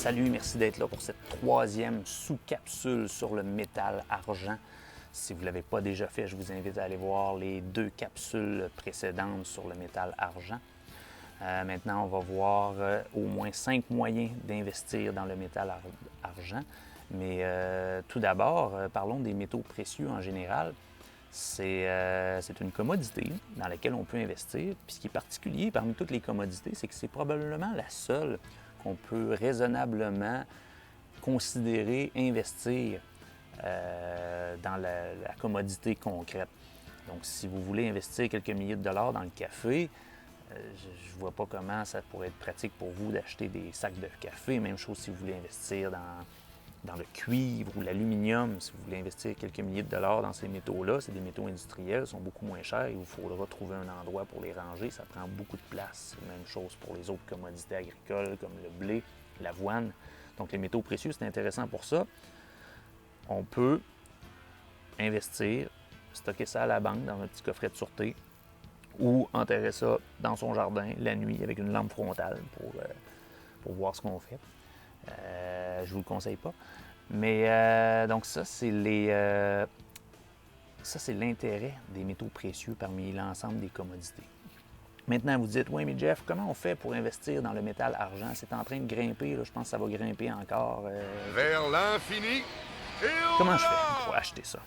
Salut, merci d'être là pour cette troisième sous-capsule sur le métal argent. Si vous ne l'avez pas déjà fait, je vous invite à aller voir les deux capsules précédentes sur le métal argent. Maintenant, on va voir au moins 5 moyens d'investir dans le métal argent. Mais tout d'abord, parlons des métaux précieux en général. C'est une commodité dans laquelle on peut investir. Puis ce qui est particulier parmi toutes les commodités, c'est que c'est probablement la seule qu'on peut raisonnablement considérer investir dans la commodité concrète. Donc, si vous voulez investir quelques milliers de dollars dans le café, je ne vois pas comment ça pourrait être pratique pour vous d'acheter des sacs de café. Même chose si vous voulez investir dans le cuivre ou l'aluminium. Si vous voulez investir quelques milliers de dollars dans ces métaux-là, c'est des métaux industriels, ils sont beaucoup moins chers. Il vous faudra trouver un endroit pour les ranger. Ça prend beaucoup de place. Même chose pour les autres commodités agricoles comme le blé, l'avoine. Donc, les métaux précieux, c'est intéressant pour ça. On peut investir, stocker ça à la banque dans un petit coffret de sûreté ou enterrer ça dans son jardin la nuit avec une lampe frontale pour voir ce qu'on fait. Je ne vous le conseille pas. Mais donc ça, c'est l'intérêt des métaux précieux parmi l'ensemble des commodités. Maintenant, vous dites, oui, mais Jeff, comment on fait pour investir dans le métal argent? C'est en train de grimper, là, je pense que ça va grimper encore. Vers l'infini et Comment je au-delà! fais pour acheter ça?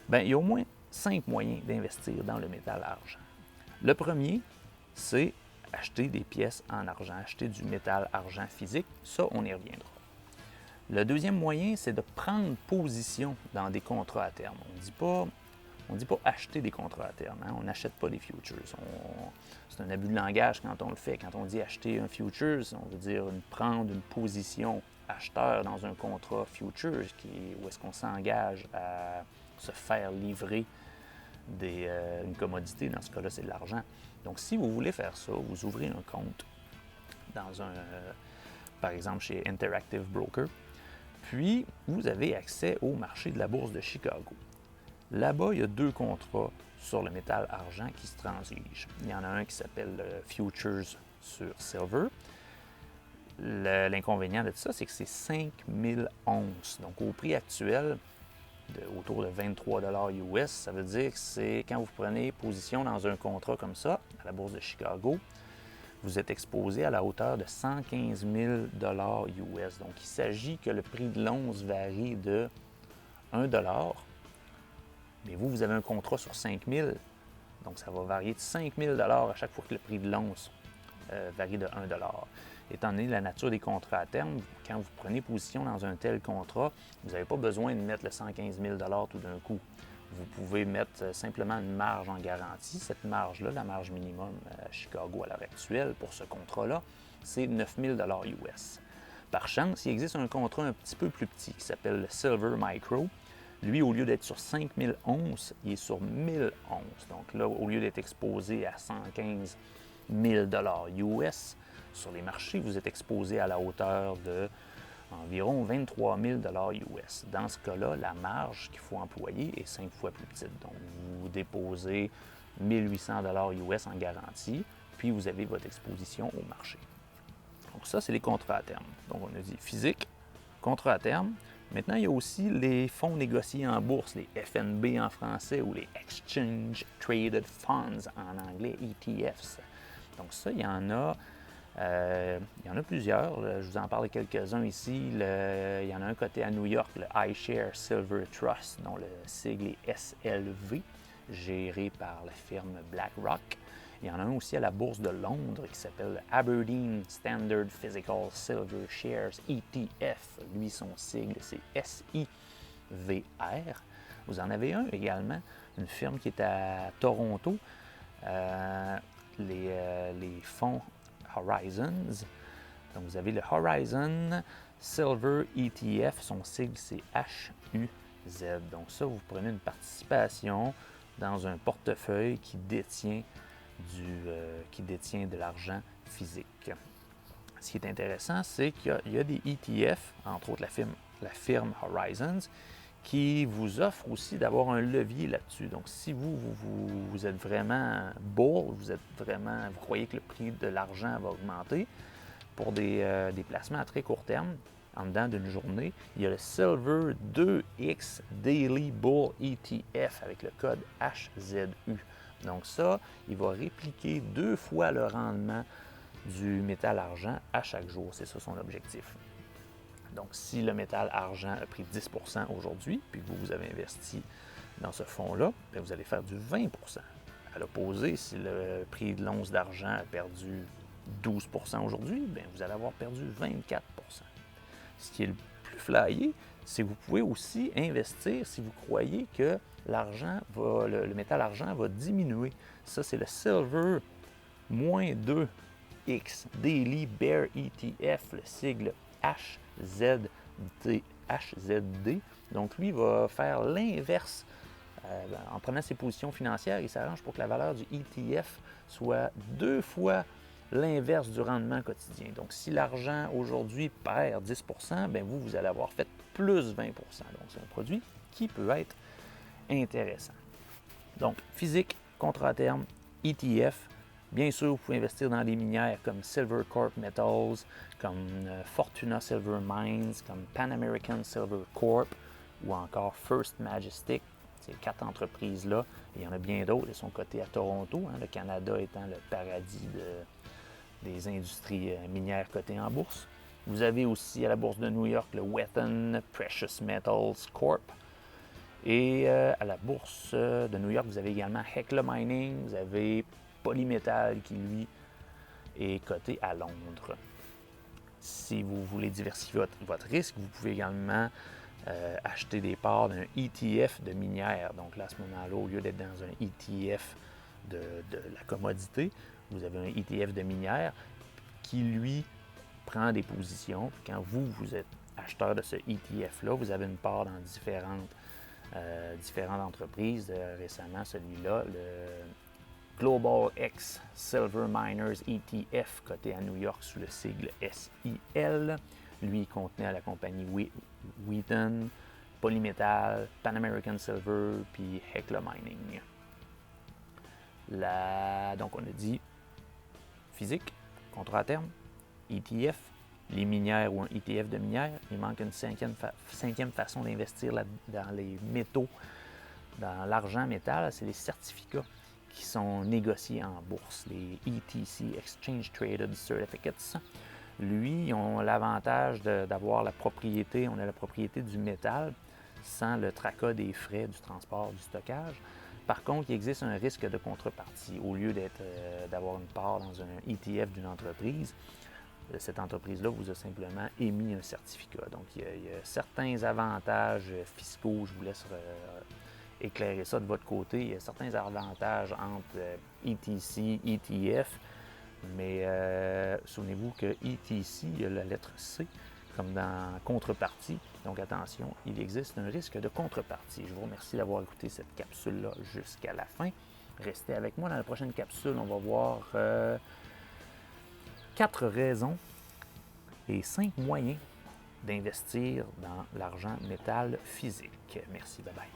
Bien, il y a au moins 5 moyens d'investir dans le métal argent. Le premier, c'est acheter des pièces en argent, acheter du métal argent physique. Ça, on y reviendra. Le deuxième moyen, c'est de prendre position dans des contrats à terme. On ne dit pas acheter des contrats à terme. Hein? On n'achète pas des futures. C'est un abus de langage quand on le fait. Quand on dit acheter un futures, on veut dire prendre une position acheteur dans un contrat futures où est-ce qu'on s'engage à se faire livrer une commodité. Dans ce cas-là, c'est de l'argent. Donc, si vous voulez faire ça, vous ouvrez un compte par exemple chez Interactive Broker, puis vous avez accès au marché de la bourse de Chicago. Là-bas, il y a 2 contrats sur le métal argent qui se transigent. Il y en a un qui s'appelle le Futures sur Silver. L'inconvénient de ça, c'est que c'est 5000 onces. Donc, au prix actuel, autour de 23 US, ça veut dire que c'est quand vous prenez position dans un contrat comme ça, à la bourse de Chicago, vous êtes exposé à la hauteur de 115 000 US. Donc, il s'agit que le prix de l'once varie de 1 mais vous avez un contrat sur 5 000 donc ça va varier de 5 000 à chaque fois que le prix de l'once varie de 1 Étant donné la nature des contrats à terme, quand vous prenez position dans un tel contrat, vous n'avez pas besoin de mettre le 115 000 tout d'un coup. Vous pouvez mettre simplement une marge en garantie. Cette marge-là, la marge minimum à Chicago à l'heure actuelle pour ce contrat-là, c'est 9 000 US. Par chance, il existe un contrat un petit peu plus petit qui s'appelle le Silver Micro. Lui, au lieu d'être sur 5000 onces, il est sur 1000 onces. Donc là, au lieu d'être exposé à 115 000 US sur les marchés, vous êtes exposé à la hauteur de environ 23 000 US. Dans ce cas-là, la marge qu'il faut employer est 5 fois plus petite. Donc, vous déposez 1800 US en garantie, puis vous avez votre exposition au marché. Donc, ça, c'est les contrats à terme. Donc, on a dit physique, contrat à terme. Maintenant, il y a aussi les fonds négociés en bourse, les FNB en français ou les Exchange Traded Funds en anglais, ETFs. Donc, ça, il y en a plusieurs. Je vous en parle de quelques-uns ici. Il y en a un côté à New York, le iShares Silver Trust, dont le sigle est SLV, géré par la firme BlackRock. Il y en a un aussi à la bourse de Londres qui s'appelle Aberdeen Standard Physical Silver Shares ETF. Lui, son sigle, c'est SIVR. Vous en avez un également, une firme qui est à Toronto, les fonds Horizons. Donc, vous avez le Horizon Silver ETF, son sigle c'est HUZ. Donc ça, vous prenez une participation dans un portefeuille qui détient de l'argent physique. Ce qui est intéressant, c'est qu'il y a des ETF, entre autres la firme Horizons, qui vous offre aussi d'avoir un levier là-dessus. Donc, si vous êtes vraiment bull, vous croyez que le prix de l'argent va augmenter pour des placements à très court terme, en dedans d'une journée. Il y a le Silver 2X Daily Bull ETF avec le code HZU. Donc ça, il va répliquer 2 fois le rendement du métal argent à chaque jour. C'est ça son objectif. Donc si le métal argent a pris 10 % aujourd'hui, puis que vous avez investi dans ce fonds-là, bien, vous allez faire du 20 %. À l'opposé, si le prix de l'once d'argent a perdu 12 % aujourd'hui, bien, vous allez avoir perdu 24 %. Ce qui est le plus flyé, c'est que vous pouvez aussi investir si vous croyez que le métal argent va diminuer. Ça, c'est le Silver -2X Daily Bear ETF, le sigle HZD. Donc, lui va faire l'inverse. En prenant ses positions financières, il s'arrange pour que la valeur du ETF soit 2 fois l'inverse du rendement quotidien. Donc, si l'argent aujourd'hui perd 10 %, bien vous allez avoir fait plus 20 %. Donc, c'est un produit qui peut être intéressant. Donc, physique, contrat à terme, ETF. Bien sûr, vous pouvez investir dans des minières comme Silvercorp Metals, comme Fortuna Silver Mines, comme Pan American Silver Corp ou encore First Majestic. Ces 4 entreprises-là, il y en a bien d'autres, elles sont cotées à Toronto, le Canada étant le paradis des industries minières cotées en bourse. Vous avez aussi à la bourse de New York le Wheaton Precious Metals Corp. Et à la bourse de New York, vous avez également Hecla Mining, vous avez Polymetal qui, lui, est coté à Londres. Si vous voulez diversifier votre risque, vous pouvez également acheter des parts d'un ETF de minière. Donc là, à ce moment-là, au lieu d'être dans un ETF de la commodité, vous avez un ETF de minière qui, lui, prend des positions. Puis quand vous êtes acheteur de ce ETF-là, vous avez une part dans différentes entreprises. Récemment, celui-là, le Global X Silver Miners ETF, coté à New York sous le sigle SIL. Lui, il contenait la compagnie Wheaton, Polymetal, Pan American Silver, puis Hecla Mining. Donc, on a dit physique, contrat à terme, ETF, les minières ou un ETF de minière. Il manque une cinquième façon d'investir dans les métaux, dans l'argent métal, c'est les certificats qui sont négociés en bourse, les ETC, Exchange Traded Certificates. Lui, ils ont l'avantage d'avoir la propriété, on a la propriété du métal sans le tracas des frais du transport, du stockage. Par contre, il existe un risque de contrepartie. Au lieu d'avoir une part dans un ETF d'une entreprise, cette entreprise-là vous a simplement émis un certificat. Donc, il y a certains avantages fiscaux, je vous laisse éclairer ça de votre côté. Il y a certains avantages entre ETC, ETF, mais souvenez-vous que ETC, il y a la lettre C comme dans contrepartie. Donc attention, il existe un risque de contrepartie. Je vous remercie d'avoir écouté cette capsule-là jusqu'à la fin. Restez avec moi. Dans la prochaine capsule, on va voir 4 raisons et 5 moyens d'investir dans l'argent métal physique. Merci, bye bye.